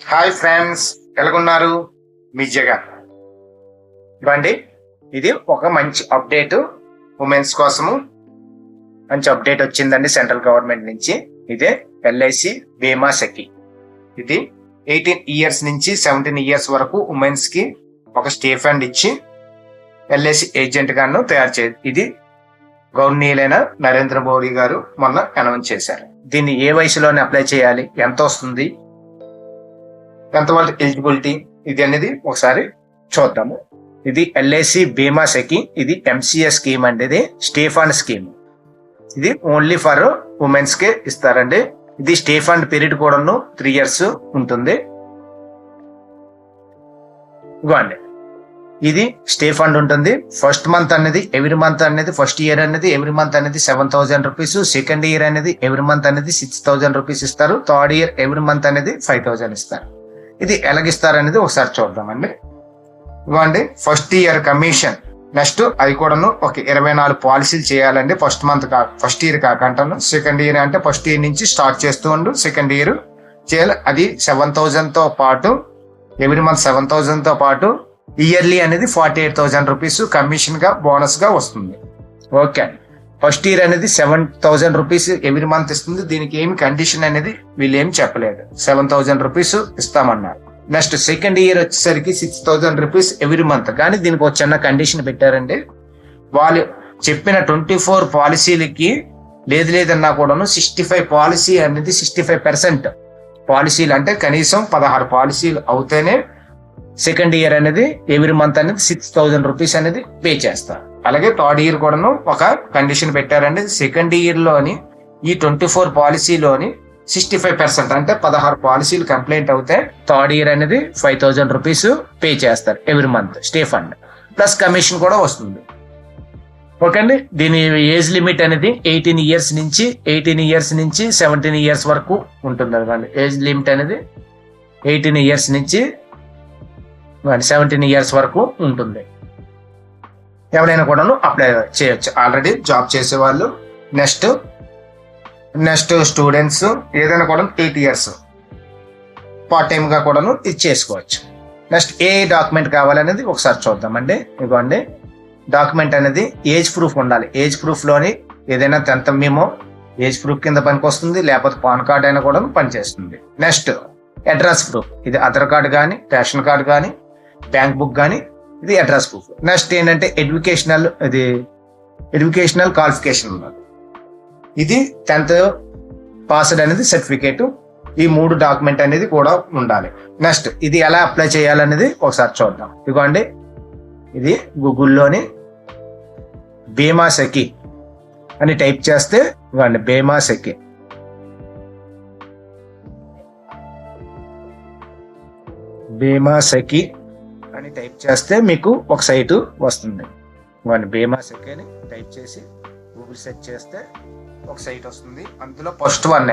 Hi friends, ఎలాగున్నారు? మీ జగన్ ఇవ్వండి. ఇది ఒక మంచి అప్డేట్, ఉమెన్స్ కోసము మంచి అప్డేట్ వచ్చిందండి సెంట్రల్ గవర్నమెంట్ నుంచి. ఇదే ఎల్ఐసి బీమా సఖి. ఇది 18 ఇయర్స్ నుంచి 17 ఇయర్స్ వరకు ఉమెన్స్ కి ఒక స్టే ఫండ్ ఇచ్చి ఎల్ఐసి ఏజెంట్ గాను తయారు చేయాలి. ఇది గవర్నీయులైన నరేంద్ర మోడీ గారు మొన్న అనౌన్స్ చేశారు. దీన్ని ఏ వయసులోనే అప్లై చేయాలి, ఎంత వస్తుంది, ఎంత వాళ్ళ ఎలిజిబిలిటీ, ఇది అనేది ఒకసారి చూద్దాము. ఇది ఎల్ఐసి బీమా సఖి. ఇది ఎంసీఎస్ స్కీమ్ అండి. ఇది స్టే ఫండ్ స్కీమ్. ఇది ఓన్లీ ఫర్ ఉమెన్స్ కే ఇస్తారండి. ఇది స్టే ఫండ్ పీరియడ్ కూడా 3 years ఉంటుంది. ఇవ్వండి, ఇది స్టే ఫండ్ ఉంటుంది. ఫస్ట్ మంత్ అనేది ఎవ్రీ మంత్ అనేది, ఫస్ట్ ఇయర్ అనేది ఎవ్రీ మంత్ అనేది 7,000 రూపీస్, సెకండ్ ఇయర్ అనేది ఎవ్రీ మంత్ అనేది 6,000 రూపీస్ ఇస్తారు, థర్డ్ ఇయర్ ఎవ్రీ మంత్ అనేది 5,000 ఇస్తారు. ఇది ఎలాగిస్తారనేది ఒకసారి చూద్దామండి. ఇవ్వండి, ఫస్ట్ ఇయర్ కమిషన్, నెక్స్ట్ అది కూడాను ఒక 24 పాలసీలు చేయాలండి. ఫస్ట్ ఇయర్ కాకంటాను, సెకండ్ ఇయర్ అంటే ఫస్ట్ ఇయర్ నుంచి స్టార్ట్ చేస్తూ ఉండు, సెకండ్ ఇయర్ చేయాలి. అది 7,000 తో పాటు ఎవ్రీ మంత్ 7,000 తో పాటు ఇయర్లీ అనేది 48,000 రూపీస్ కమిషన్ గా బోనస్ గా వస్తుంది. ఓకే, ఫస్ట్ ఇయర్ అనేది 7,000 రూపీస్ ఎవ్రీ మంత్ ఇస్తుంది. దీనికి ఏమి కండిషన్ అనేది వీళ్ళు ఏమి చెప్పలేదు, 7,000 రూపీస్ ఇస్తామన్నారు. నెక్స్ట్ సెకండ్ ఇయర్ వచ్చేసరికి 6,000 రూపీస్ ఎవ్రీ మంత్. కానీ దీనికి ఒక చిన్న కండిషన్ పెట్టారండి. వాళ్ళు చెప్పిన 24 పాలసీలకి లేదన్నా కూడాను 65 పాలసీ అనేది 65% పాలసీలు అంటే కనీసం 16 పాలసీలు అవుతేనే సెకండ్ ఇయర్ అనేది ఎవ్రీ మంత్ అనేది 6,000 రూపీస్ అనేది పే చేస్తారు. అలాగే థర్డ్ ఇయర్ కూడాను ఒక కండిషన్ పెట్టారండి. సెకండ్ ఇయర్ లోని ఈ 24 పాలసీలోని 65% అంటే 16 పాలసీలు కంప్లైంట్ అవుతే థర్డ్ ఇయర్ అనేది 5,000 రూపీస్ పే చేస్తారు every month stay fund, plus commission కూడా వస్తుంది. ఓకే అండి, దీని ఏజ్ లిమిట్ అనేది 18 ఇయర్స్ నుంచి 17 ఇయర్స్ వరకు ఉంటుంది. అనమాట ఏజ్ లిమిట్ అనేది 18 ఇయర్స్ నుంచి 17 ఇయర్స్ వరకు ఉంటుంది. ఎవరైనా కూడాను అప్లై చేయొచ్చు, ఆల్రెడీ జాబ్ చేసే వాళ్ళు. నెక్స్ట్ స్టూడెంట్స్ ఏదైనా కూడా 8 ఇయర్స్ పార్ట్ టైమ్ గా కూడాను ఇది చేసుకోవచ్చు. నెక్స్ట్ ఏ డాక్యుమెంట్ కావాలనేది ఒకసారి చూద్దామండి. ఇవ్వండి, డాక్యుమెంట్ అనేది ఏజ్ ప్రూఫ్ ఉండాలి. ఏజ్ ప్రూఫ్ లోని ఏదైనా 10th మేము ఏజ్ ప్రూఫ్ కింద పనికి వస్తుంది, లేకపోతే పాన్ కార్డ్ అయినా కూడా పనిచేస్తుంది. నెక్స్ట్ అడ్రస్ ప్రూఫ్, ఇది ఆధార్ కార్డు కానీ, రేషన్ కార్డు కానీ, బ్యాంక్ బుక్ కానీ, ఇది అడ్రస్ ప్రూఫ్. నెక్స్ట్ ఏంటంటే ఎడ్యుకేషనల్ క్వాలిఫికేషన్ ఉన్నది. ఇది 10th పాస్డ్ అనేది సర్టిఫికేట్. ఈ 3 డాక్యుమెంట్ అనేది కూడా ఉండాలి. నెక్స్ట్ ఇది ఎలా అప్లై చేయాలనేది ఒకసారి చూద్దాం. ఇదిగోండి, ఇది గూగుల్లోని బీమా సఖి అని టైప్ చేస్తే ఇవ్వండి, బీమా సఖి అని టైప్ చేస్తే మీకు ఒక సైటు వస్తుంది. ఇవ్వండి, బీమా సఖి అని టైప్ చేసి గూగుల్ సెర్చ్ చేస్తే ఒక సైట్ వస్తుంది. అందులో ఫస్ట్ వన్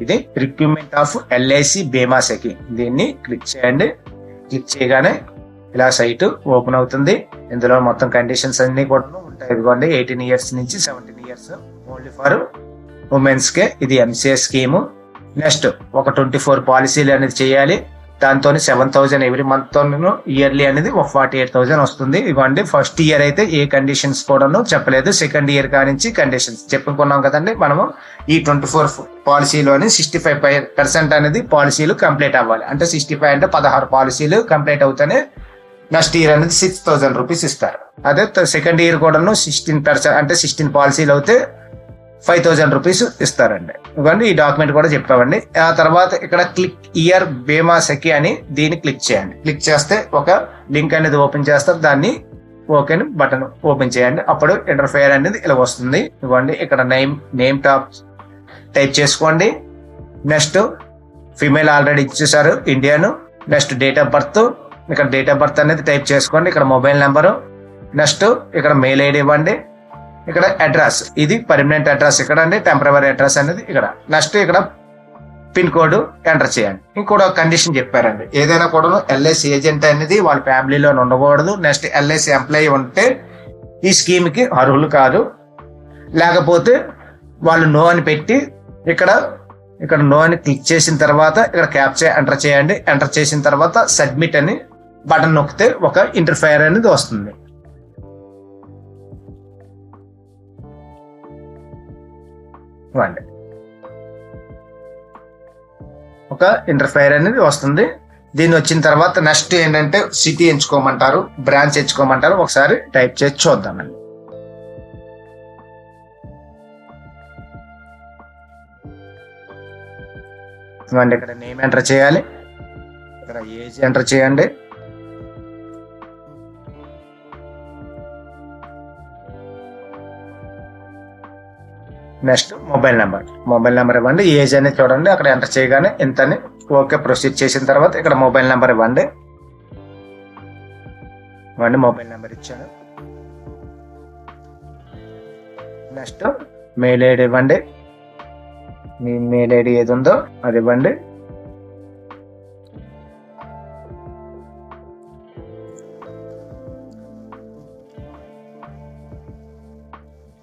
ఇది రిక్రూట్మెంట్ ఆఫ్ ఎల్ఐసి బీమా సఖి. దీన్ని క్లిక్ చేయండి. క్లిక్ చేయగానే ఇలా సైట్ ఓపెన్ అవుతుంది. ఇందులో మొత్తం కండిషన్స్ అన్ని కూడా ఉంటాయి. ఇదిగోండి, 18 ఇయర్స్ నుంచి 17 ఇయర్స్ ఓన్లీ ఫర్ ఉమెన్స్ కే. ఇది ఎంసీఎస్ స్కీమ్. నెక్స్ట్ ఒక 24 పాలసీలు అనేది చేయాలి. దాంతో 7,000 ఎవ్రీ మంత్ తో ఇయర్లీ అనేది ఒక 48,000 వస్తుంది. ఇవ్వండి, ఫస్ట్ ఇయర్ అయితే ఏ కండిషన్స్ కూడా చెప్పలేదు. సెకండ్ ఇయర్ కానించి కండిషన్స్ చెప్పుకున్నాం కదండి మనము. ఈ 24 పాలసీలోని 65% అనేది పాలసీలు కంప్లీట్ అవ్వాలి. అంటే 65 అంటే 16 పాలసీలు కంప్లీట్ అవుతానే నెక్స్ట్ ఇయర్ అనేది 6,000 రూపీస్ ఇస్తారు. అదే సెకండ్ ఇయర్ కూడా 16% అంటే 16 పాలసీలు అవుతే 5,000 రూపీస్ ఇస్తారండి. ఇవ్వండి, ఈ డాక్యుమెంట్ కూడా చెప్పామండి. ఆ తర్వాత ఇక్కడ క్లిక్ ఇయర్ బీమా సఖి అని దీన్ని క్లిక్ చేయండి. క్లిక్ చేస్తే ఒక లింక్ అనేది ఓపెన్ చేస్తారు. దాన్ని ఓకే బటన్ ఓపెన్ చేయండి. అప్పుడు ఇంటర్ఫేర్ అనేది ఇలా వస్తుంది. ఇవ్వండి, ఇక్కడ నేమ్ టైప్ చేసుకోండి. నెక్స్ట్ ఫీమేల్ ఆల్రెడీ ఇచ్చేసారు, Indian. Next date of birth, ఇక్కడ డేట్ ఆఫ్ బర్త్ అనేది టైప్ చేసుకోండి. ఇక్కడ మొబైల్ నెంబరు. నెక్స్ట్ ఇక్కడ మెయిల్ ఐడి ఇవ్వండి. ఇక్కడ అడ్రస్, ఇది పర్మనెంట్ అడ్రస్, ఇక్కడ అంటే టెంపరరీ అడ్రస్ అనేది ఇక్కడ. నెక్స్ట్ ఇక్కడ పిన్ కోడ్ ఎంటర్ చేయండి. ఇంకోటి కండిషన్ చెప్పారండి, ఏదైనా కూడా ఎల్ఐసి ఏజెంట్ అనేది వాళ్ళ ఫ్యామిలీలో ఉండకూడదు. నెక్స్ట్ ఎల్ఐసి ఎంప్లాయీ ఉంటే ఈ స్కీమ్ కి అర్హులు కాదు. లేకపోతే వాళ్ళు నో అని పెట్టి ఇక్కడ ఇక్కడ నో అని క్లిక్ చేసిన తర్వాత ఇక్కడ క్యాప్చా ఎంటర్ చేయండి. ఎంటర్ చేసిన తర్వాత సబ్మిట్ అని బటన్ నొక్కితే ఒక ఇంటర్ఫేర్ అనేది వస్తుంది. ఒక ఇంటర్ఫేర్ అనేది వస్తుంది. దీన్ని వచ్చిన తర్వాత నెక్స్ట్ ఏంటంటే సిటీ ఎంచుకోమంటారు, బ్రాంచ్ ఎంచుకోమంటారు. ఒకసారి టైప్ చేసి చూద్దామండి. ఇక్కడ నేమ్ ఎంటర్ చేయాలి, ఇక్కడ ఏజ్ ఎంటర్ చేయండి, నెక్స్ట్ మొబైల్ నెంబర్ ఇవ్వండి. ఏజ్ అనేది చూడండి, అక్కడ ఎంటర్ చేయగానే ఇంతని ఓకే ప్రొసీడ్ చేసిన తర్వాత ఇక్కడ మొబైల్ నెంబర్ ఇవ్వండి. మొబైల్ నెంబర్ ఇచ్చాను. నెక్స్ట్ మెయిల్ ఐడి ఇవ్వండి, మీ మెయిల్ ఐడి ఏది ఉందో అది ఇవ్వండి.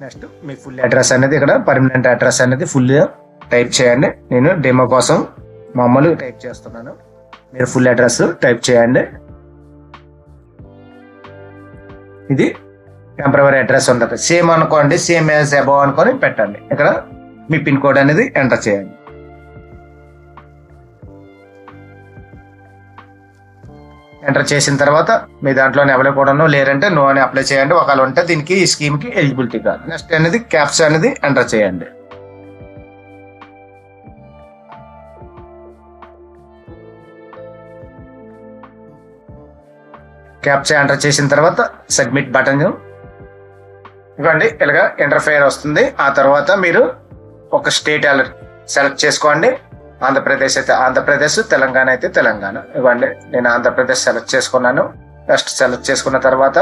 నెక్స్ట్ మీ ఫుల్ అడ్రస్ అనేది ఇక్కడ పర్మనెంట్ అడ్రస్ అనేది ఫుల్ టైప్ చేయండి. నేను డెమో కోసం మామూలు టైప్ చేస్తున్నాను, మీరు ఫుల్ అడ్రస్ టైప్ చేయండి. ఇది టెంపరరీ అడ్రస్ ఉంటుంది, సేమ్ అనుకోండి, సేమ్ యాజ్ అబౌవ్ అనుకొని పెట్టండి. ఇక్కడ మీ పిన్ కోడ్ అనేది ఎంటర్ చేయండి. ఎంటర్ చేసిన తర్వాత మీ దాంట్లోనే అవైలబుల్ లేరంటే నో అని అప్లై చేయండి. ఒకవేళ ఉంటే దీనికి ఈ స్కీమ్ కి ఎలిజిబిలిటీ కాదు. నెక్స్ట్ అనేది క్యాప్చా అనేది ఎంటర్ చేయండి. క్యాప్చా ఎంటర్ చేసిన తర్వాత సబ్మిట్ బటన్ ఇవ్వండి. ఇలాగా ఇంటర్ఫేర్ వస్తుంది. ఆ తర్వాత మీరు ఒక స్టేట్ సెలెక్ట్ చేసుకోండి. ఆంధ్రప్రదేశ్ అయితే ఆంధ్రప్రదేశ్, తెలంగాణ అయితే తెలంగాణ ఇవ్వండి. నేను ఆంధ్రప్రదేశ్ సెలెక్ట్ చేసుకున్నాను. నెక్స్ట్ సెలెక్ట్ చేసుకున్న తర్వాత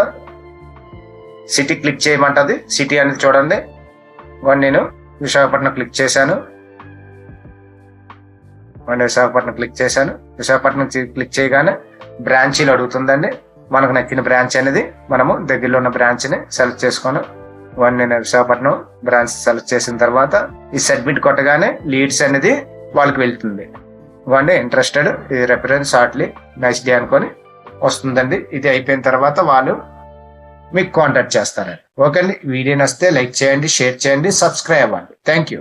సిటీ క్లిక్ చేయమంటుంది. సిటీ అనేది చూడండి, నేను విశాఖపట్నం క్లిక్ చేశాను. విశాఖపట్నం క్లిక్ చేశాను. విశాఖపట్నం క్లిక్ చేయగానే బ్రాంచీలు అడుగుతుందండి. మనకు నచ్చిన బ్రాంచ్ అనేది మనము దగ్గరలో ఉన్న బ్రాంచ్ని సెలెక్ట్ చేసుకొని నేను విశాఖపట్నం బ్రాంచ్ సెలెక్ట్ చేసిన తర్వాత ఈ సబ్మిట్ కొట్టగానే లీడ్స్ అనేది వాళ్ళకి వెళ్తుంది. ఇంట్రెస్టెడ్, ఇది రెఫరెన్స్ షార్ట్లీ నైస్ డే అనుకొని వస్తుందండి. ఇది అయిపోయిన తర్వాత వాళ్ళు మీకు కాంటాక్ట్ చేస్తారండి. ఓకే అండి, వీడియో నచ్చితే లైక్ చేయండి, షేర్ చేయండి, సబ్స్క్రైబ్ అవ్వండి. Thank you.